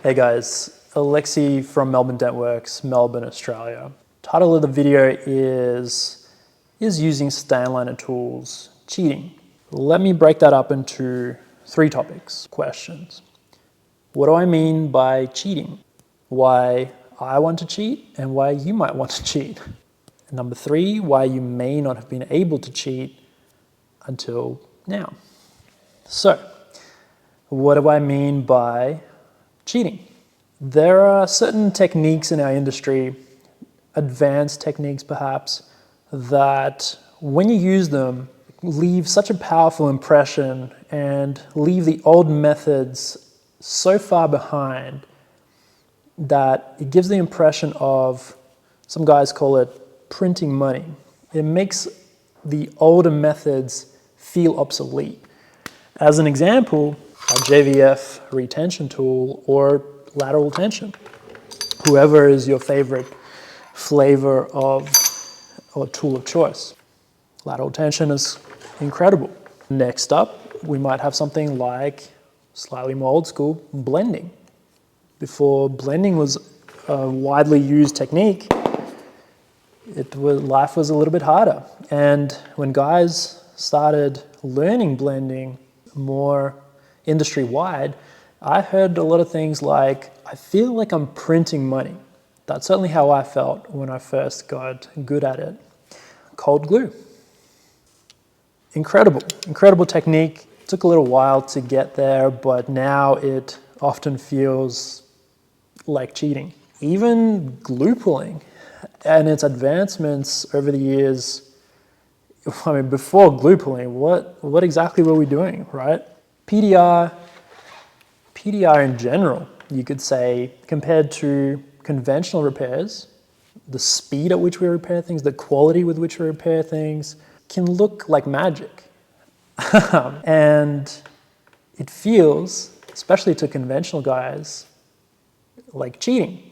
Hey guys, Alexi from Melbourne Dentworks, Melbourne, Australia. Title of the video is using Stanliner tools cheating? Let me break that up into 3 topics, questions. What do I mean by cheating? Why I want to cheat and why you might want to cheat. And number 3, why you may not have been able to cheat until now. So, what do I mean by cheating? There are certain techniques in our industry, advanced techniques perhaps, that when you use them, leave such a powerful impression and leave the old methods so far behind that it gives the impression of, some guys call it printing money. It makes the older methods feel obsolete. As an example, a JVF retention tool or lateral tension, whoever is your favorite flavor of or tool of choice. Lateral tension is incredible. Next up, we might have something like, slightly more old school, blending. Before blending was a widely used technique, life was a little bit harder. And when guys started learning blending more industry-wide, I heard a lot of things like, I feel like I'm printing money. That's certainly how I felt when I first got good at it. Cold glue. Incredible technique. Took a little while to get there, but now it often feels like cheating. Even glue pulling and its advancements over the years. I mean, before glue pulling, what exactly were we doing, right? PDR in general, you could say, compared to conventional repairs, the speed at which we repair things, the quality with which we repair things, can look like magic. And it feels, especially to conventional guys, like cheating.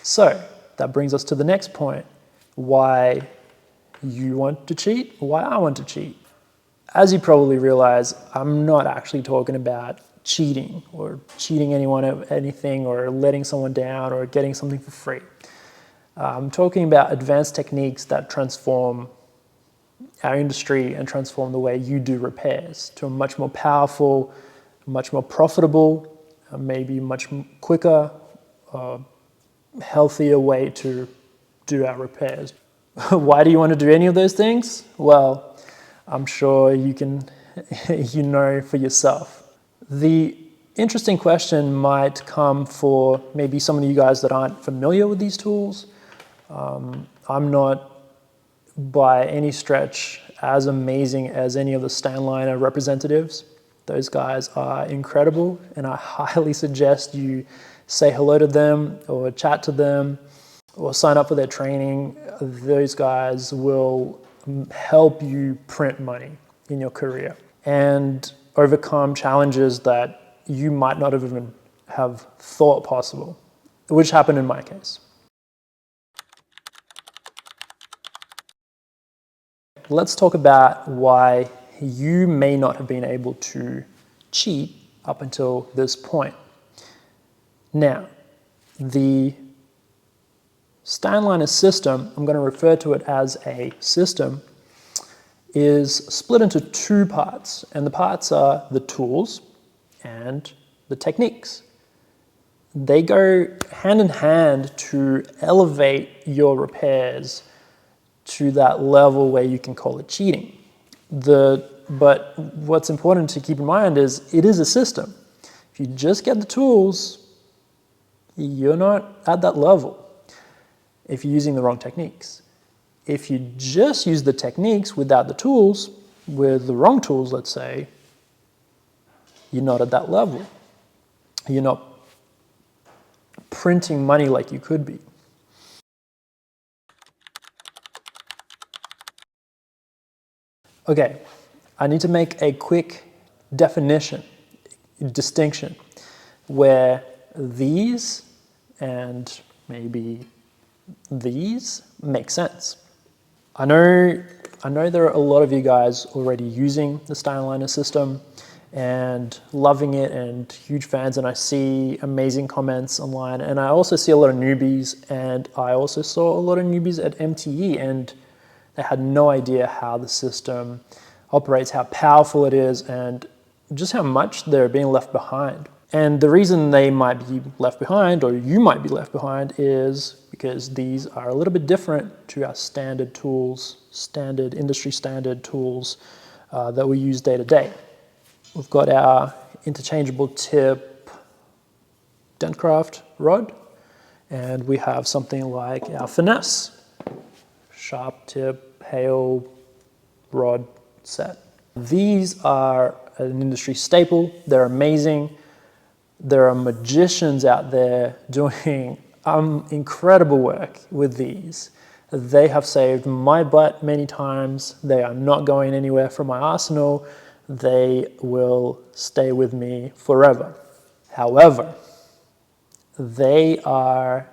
So that brings us to the next point. Why you want to cheat, why I want to cheat. As you probably realize, I'm not actually talking about cheating or cheating anyone of anything or letting someone down or getting something for free. I'm talking about advanced techniques that transform our industry and transform the way you do repairs to a much more powerful, much more profitable, maybe much quicker, healthier way to do our repairs. Why do you want to do any of those things? Well, I'm sure you can, you know for yourself. The interesting question might come for maybe some of you guys that aren't familiar with these tools. I'm not by any stretch as amazing as any of the Stanliner representatives. Those guys are incredible, and I highly suggest you say hello to them or chat to them or sign up for their training. Those guys will help you print money in your career and overcome challenges that you might not have even have thought possible, which happened in my case. Let's talk about why you may not have been able to cheat up until this point. Now, the Stanliner system, I'm going to refer to it as a system, is split into 2 parts. And the parts are the tools and the techniques. They go hand in hand to elevate your repairs to that level where you can call it cheating. But what's important to keep in mind is it is a system. If you just get the tools, you're not at that level if you're using the wrong techniques. If you just use the techniques without the tools, with the wrong tools, let's say, you're not at that level. You're not printing money like you could be. Okay, I need to make a quick distinction, where these and maybe these make sense. I know there are a lot of you guys already using the Stanliner system, and loving it and huge fans, and I see amazing comments online, and I also see a lot of newbies, and I also saw a lot of newbies at MTE, and they had no idea how the system operates, how powerful it is, and just how much they're being left behind. And the reason they might be left behind, or you might be left behind, is because these are a little bit different to our standard tools, industry standard tools that we use day to day. We've got our interchangeable tip Dentcraft rod, and we have something like our Finesse sharp tip Hale rod set. These are an industry staple. They're amazing. There are magicians out there doing incredible work with these. They have saved my butt many times. They are not going anywhere from my arsenal. They will stay with me forever. However, they are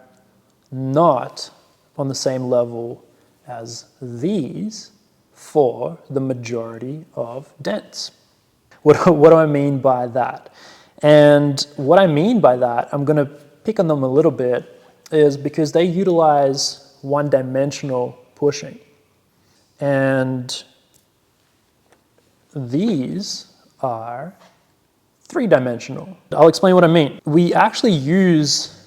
not on the same level as these for the majority of dents. What do I mean by that? And what I mean by that, I'm going to pick on them a little bit, is because they utilize one-dimensional pushing. And these are three-dimensional. I'll explain what I mean. We actually use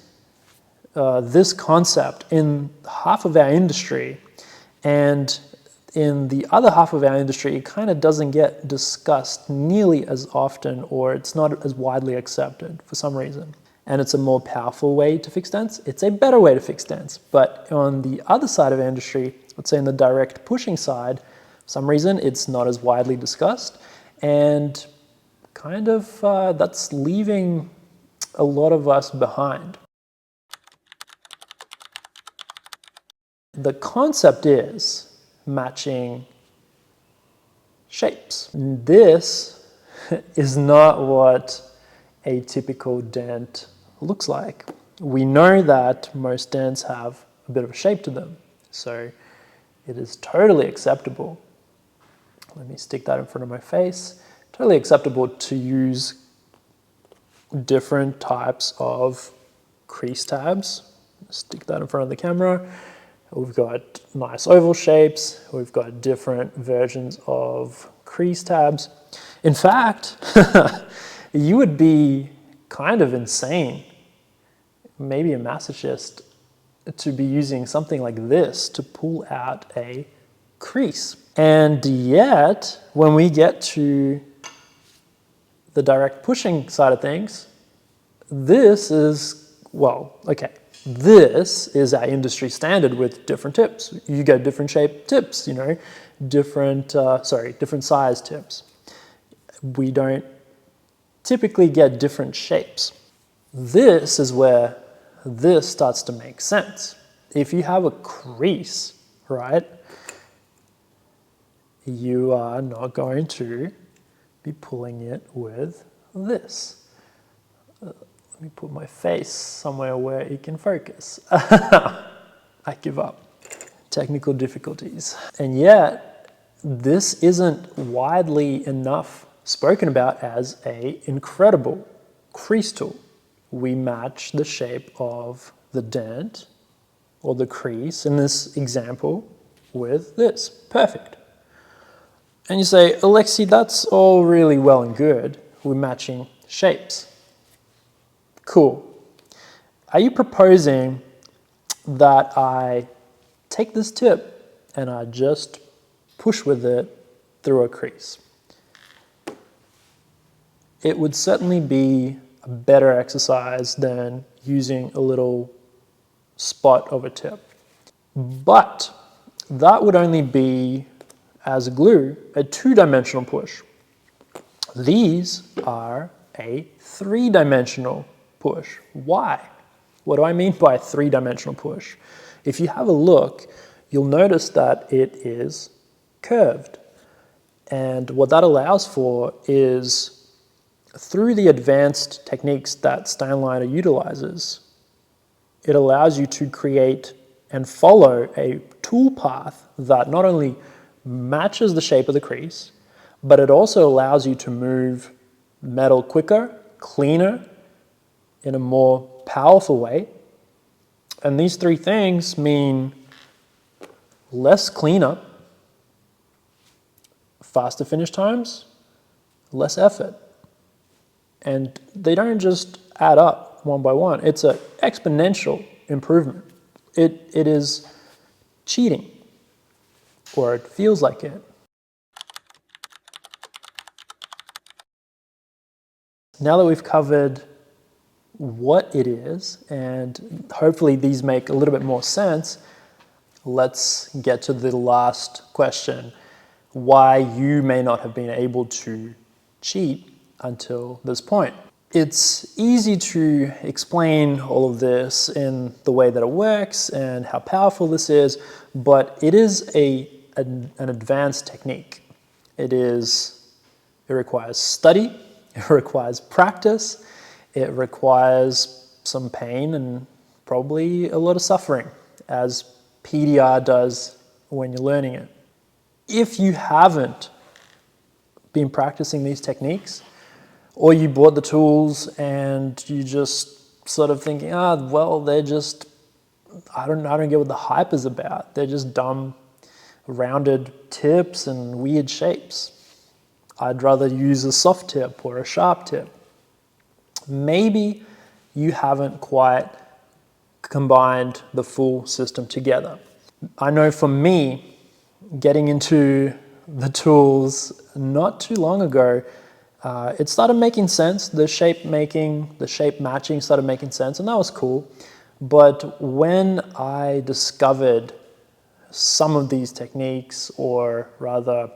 this concept in half of our industry, and in the other half of our industry, it kind of doesn't get discussed nearly as often, or it's not as widely accepted for some reason. And it's a more powerful way to fix dents. It's a better way to fix dents. But on the other side of our industry, let's say in the direct pushing side, for some reason it's not as widely discussed, and kind of that's leaving a lot of us behind. The concept is matching shapes. This is not what a typical dent looks like. We know that most dents have a bit of a shape to them, so it is totally acceptable. Let me stick that in front of my face. Totally acceptable to use different types of crease tabs. Stick that in front of the camera. We've got nice oval shapes. We've got different versions of crease tabs. In fact, you would be kind of insane, maybe a masochist, to be using something like this to pull out a crease. And yet, when we get to the direct pushing side of things, this is, well, okay. This is our industry standard with different tips. You get different shaped tips, you know, different size tips. We don't typically get different shapes. This is where this starts to make sense. If you have a crease, right, you are not going to be pulling it with this. Let me put my face somewhere where it can focus. I give up. Technical difficulties. And yet, this isn't widely enough spoken about as an incredible crease tool. We match the shape of the dent or the crease in this example with this. Perfect. And you say, Alexi, that's all really well and good. We're matching shapes. Cool. Are you proposing that I take this tip and I just push with it through a crease? It would certainly be a better exercise than using a little spot of a tip. But that would only be, as glue, a two-dimensional push. These are a three-dimensional push. Why? What do I mean by three-dimensional push? If you have a look, you'll notice that it is curved. And what that allows for is, through the advanced techniques that Stanliner utilizes, it allows you to create and follow a tool path that not only matches the shape of the crease, but it also allows you to move metal quicker, cleaner, in a more powerful way. And these three things mean less cleanup, faster finish times, less effort. And they don't just add up one by one. It's an exponential improvement. It is cheating, or it feels like it. Now that we've covered what it is, and hopefully these make a little bit more sense, let's get to the last question: why you may not have been able to cheat until this point. It's easy to explain all of this in the way that it works and how powerful this is, but it is an advanced technique. It requires study, it requires practice, it requires some pain and probably a lot of suffering, as PDR does when you're learning it. If you haven't been practicing these techniques, or you bought the tools and you just sort of thinking, well, they're just, I don't get what the hype is about. They're just dumb, rounded tips and weird shapes. I'd rather use a soft tip or a sharp tip. Maybe you haven't quite combined the full system together. I know for me, getting into the tools not too long ago, it started making sense. The shape matching started making sense, and that was cool. But when I discovered some of these techniques, or rather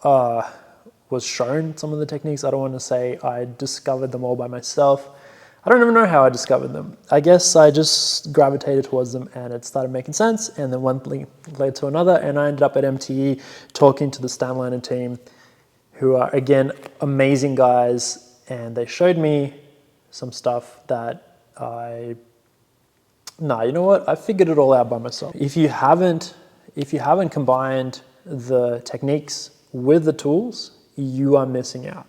was shown some of the techniques, I don't want to say I discovered them all by myself. I don't even know how I discovered them. I guess I just gravitated towards them and it started making sense, and then one thing led to another, and I ended up at MTE talking to the Stanliner team, who are, again, amazing guys, and they showed me some stuff that you know what? I figured it all out by myself. If you haven't combined the techniques with the tools, you are missing out.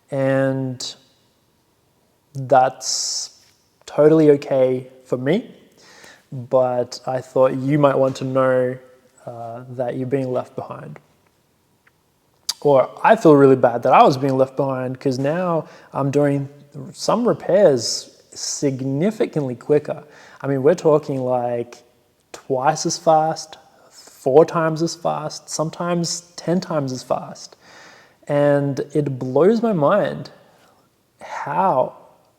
And that's totally okay for me, but I thought you might want to know that you're being left behind. Or I feel really bad that I was being left behind, because now I'm doing some repairs significantly quicker. I mean, we're talking like twice as fast, 4 times as fast, sometimes 10 times as fast. And it blows my mind.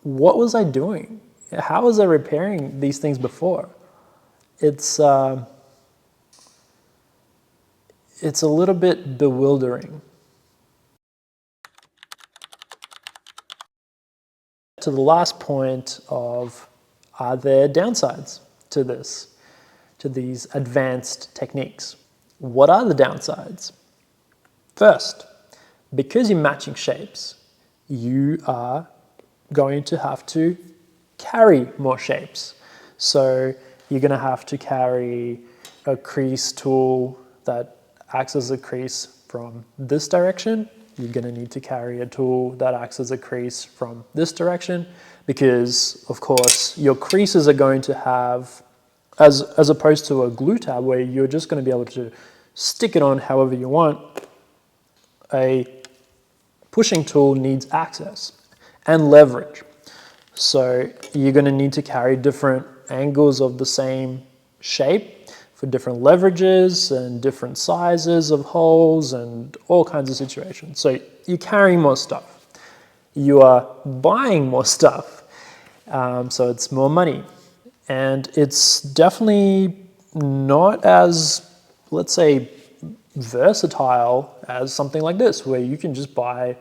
What was I doing? How was I repairing these things before? It's a little bit bewildering. To the last point of, are there downsides to this, to these advanced techniques? What are the downsides? First, because you're matching shapes, you are going to have to carry more shapes. So you're going to have to carry a crease tool that acts as a crease from this direction. You're going to need to carry a tool that acts as a crease from this direction, because of course your creases are going to have, as opposed to a glue tab where you're just going to be able to stick it on however you want, a pushing tool needs access and leverage. So you're going to need to carry different angles of the same shape for different leverages and different sizes of holes and all kinds of situations. So you're carrying more stuff. You are buying more stuff, so it's more money. And it's definitely not as, let's say, versatile as something like this, where you can just buy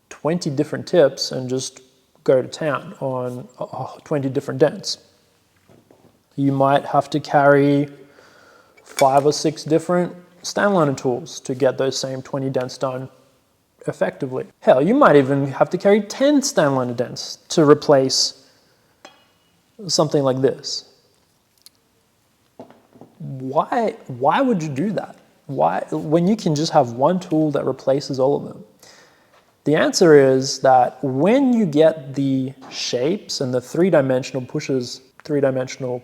20 different tips and just go to town on 20 different dents. You might have to carry 5 or 6 different Stanliner tools to get those same 20 dents done effectively. Hell, you might even have to carry 10 Stanliner dents to replace something like this. Why would you do that? Why, when you can just have one tool that replaces all of them? The answer is that when you get the shapes and the three-dimensional pushes, three-dimensional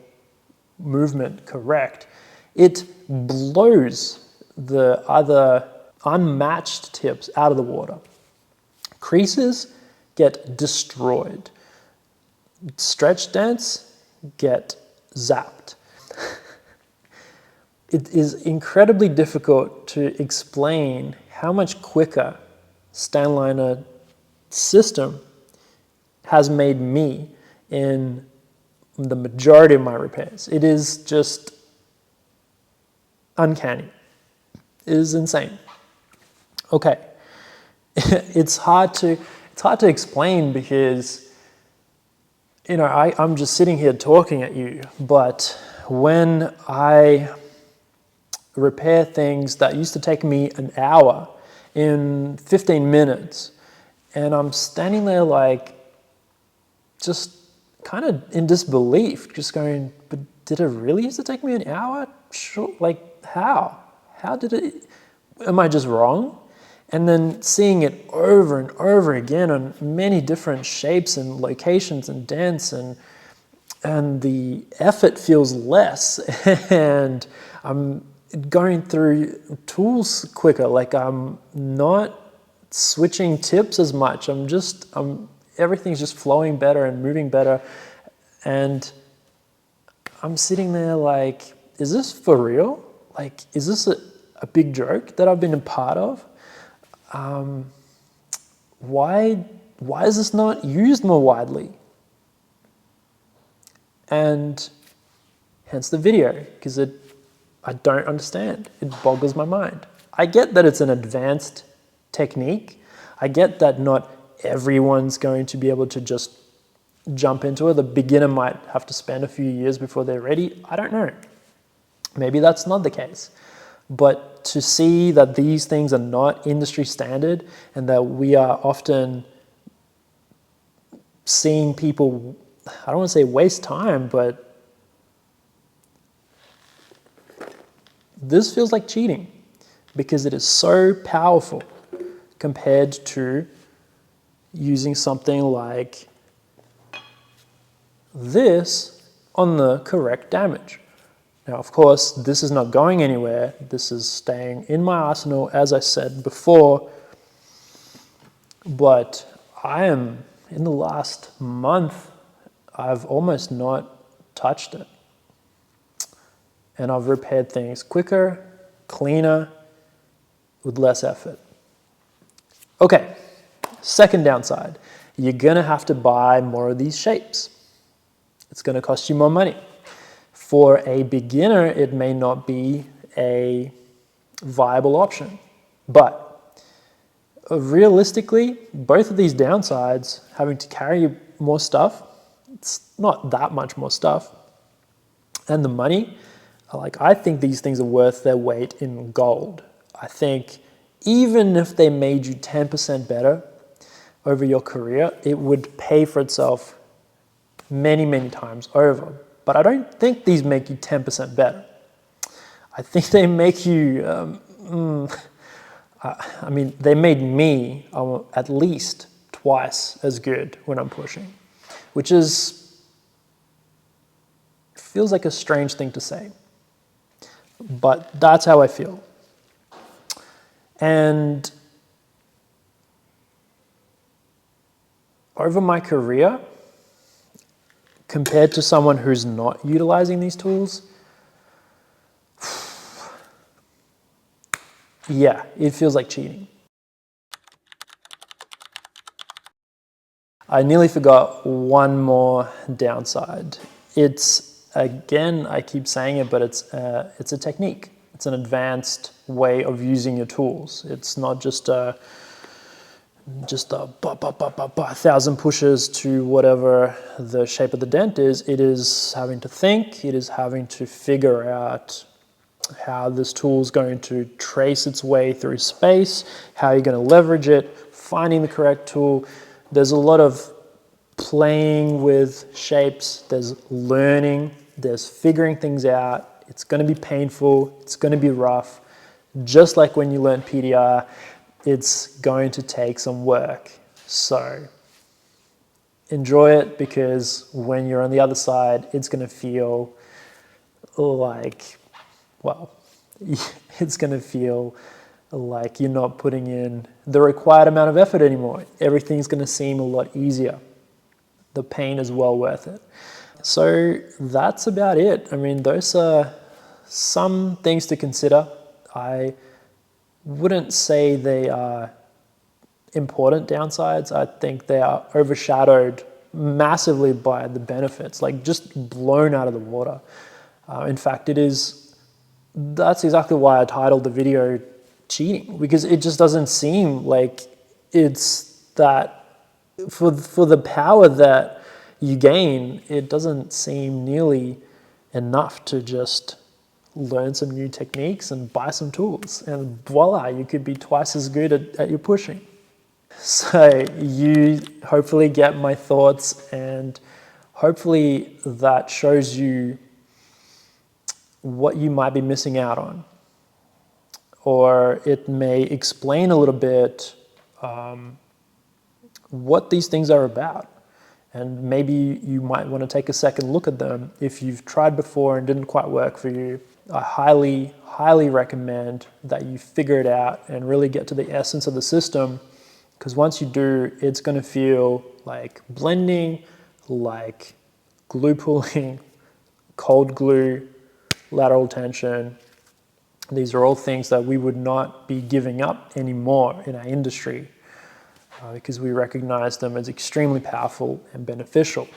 movement correct, it blows the other unmatched tips out of the water. Creases get destroyed. Stretch dents get zapped. It is incredibly difficult to explain how much quicker Stanliner system has made me in the majority of my repairs. It is just uncanny. It is insane. Okay, it's hard to explain because, you know, I'm just sitting here talking at you, but when I repair things that used to take me an hour in 15 minutes, and I'm standing there like just kind of in disbelief, just going, but did it really used to take me an hour? Sure, like how? How did it, am I just wrong? And then seeing it over and over again on many different shapes and locations and dents, and the effort feels less, and I'm going through tools quicker, like I'm not switching tips as much. Everything's just flowing better and moving better. And I'm sitting there like, is this for real? Like, is this a big joke that I've been a part of? Why is this not used more widely? And hence the video, because I don't understand. It boggles my mind. I get that it's an advanced technique. I get that not everyone's going to be able to just jump into it. The beginner might have to spend a few years before they're ready. I don't know. Maybe that's not the case. But to see that these things are not industry standard and that we are often seeing people, I don't want to say waste time, but this feels like cheating because it is so powerful compared to using something like this on the correct damage. Now, of course, this is not going anywhere. This is staying in my arsenal, as I said before, but in the last month, I've almost not touched it. And I've repaired things quicker, cleaner, with less effort. Okay, second downside, you're gonna have to buy more of these shapes. It's gonna cost you more money. For a beginner, it may not be a viable option, but realistically, both of these downsides, having to carry more stuff, it's not that much more stuff, and the money, like, I think these things are worth their weight in gold. I think even if they made you 10% better over your career, it would pay for itself many, many times over. But I don't think these make you 10% better. I think they make you, I mean, they made me at least twice as good when I'm pushing, which feels like a strange thing to say. But that's how I feel. And over my career, compared to someone who's not utilizing these tools, yeah, it feels like cheating. I nearly forgot one more downside. It's, again, I keep saying it, but it's a technique. It's an advanced way of using your tools. It's not just a 1,000 pushes to whatever the shape of the dent is. It is having to think. It is having to figure out how this tool is going to trace its way through space, how you're going to leverage it, finding the correct tool. There's a lot of playing with shapes. There's learning. There's figuring things out. It's going to be painful. It's going to be rough. just like when you learn PDR, it's going to take some work. So enjoy it, because when you're on the other side, it's going to feel like, well, it's going to feel like you're not putting in the required amount of effort anymore. Everything's going to seem a lot easier. The pain is well worth it. So that's about it. I mean, those are some things to consider. I wouldn't say they are important downsides. I think they are overshadowed massively by the benefits, like just blown out of the water. In fact, that's exactly why I titled the video cheating, because it just doesn't seem like it's that, for the power that you gain, it doesn't seem nearly enough to just learn some new techniques and buy some tools, and voila, you could be twice as good at your pushing. So you hopefully get my thoughts, and hopefully that shows you what you might be missing out on, or it may explain a little bit what these things are about. And maybe you might want to take a second look at them if you've tried before and didn't quite work for you. I highly, highly recommend that you figure it out and really get to the essence of the system, because once you do, it's going to feel like blending, like glue pulling, cold glue, lateral tension. These are all things that we would not be giving up anymore in our industry, because we recognize them as extremely powerful and beneficial.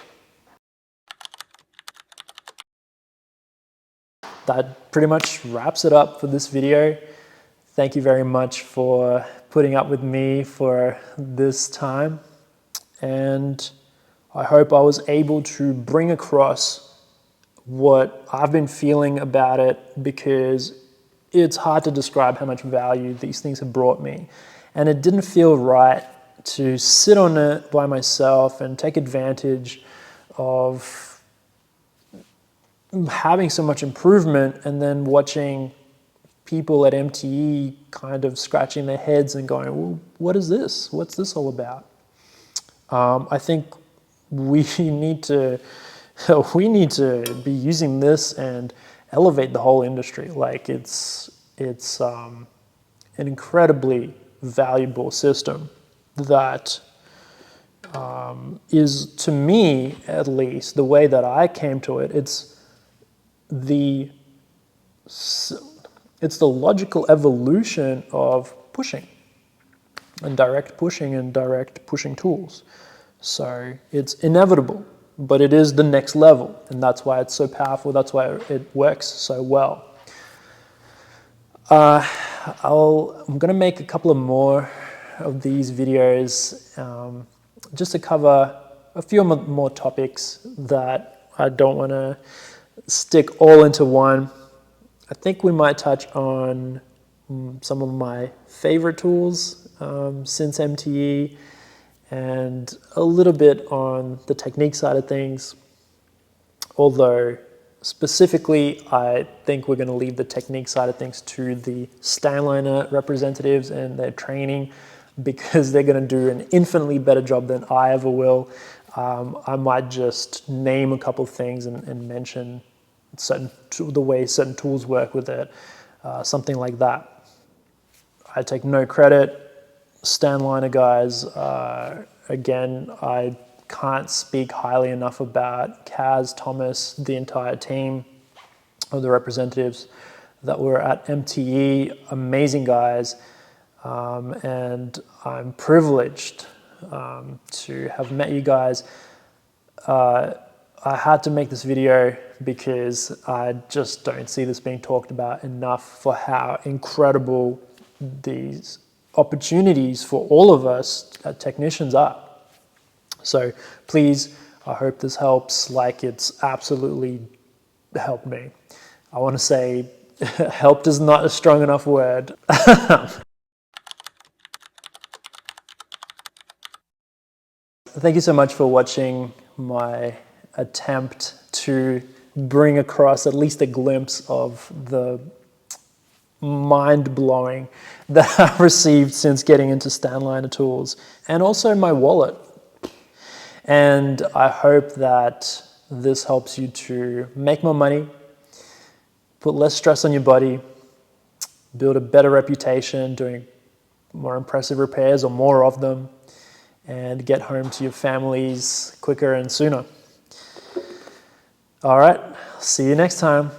That pretty much wraps it up for this video. Thank you very much for putting up with me for this time. And I hope I was able to bring across what I've been feeling about it, because it's hard to describe how much value these things have brought me. And it didn't feel right to sit on it by myself and take advantage of having so much improvement, and then watching people at MTE kind of scratching their heads and going, well, what is this? What's this all about? I think we need to be using this and elevate the whole industry. Like it's an incredibly valuable system that is, to me at least, the way that I came to it, it's the logical evolution of pushing and direct pushing tools. So it's inevitable, but it is the next level, and that's why it's so powerful. That's why it works so well. I'm going to make a couple of more of these videos just to cover a few more topics that I don't want to stick all into one. I think we might touch on some of my favorite tools since MTE, and a little bit on the technique side of things. Although specifically, I think we're going to leave the technique side of things to the Stanliner representatives and their training, because they're going to do an infinitely better job than I ever will. I might just name a couple of things and mention the way certain tools work with it, something like that. I take no credit. Stanliner guys, again, I can't speak highly enough about Kaz, Thomas, the entire team of the representatives that were at MTE. Amazing guys, and I'm privileged to have met you guys. I had to make this video because I just don't see this being talked about enough for how incredible these opportunities for all of us technicians are. So please, I hope this helps like it's absolutely helped me. I want to say helped is not a strong enough word. Thank you so much for watching my attempt to bring across at least a glimpse of the mind-blowing that I've received since getting into Stanliner tools, and also my wallet. And I hope that this helps you to make more money, put less stress on your body, build a better reputation doing more impressive repairs or more of them, and get home to your families quicker and sooner. All right, see you next time.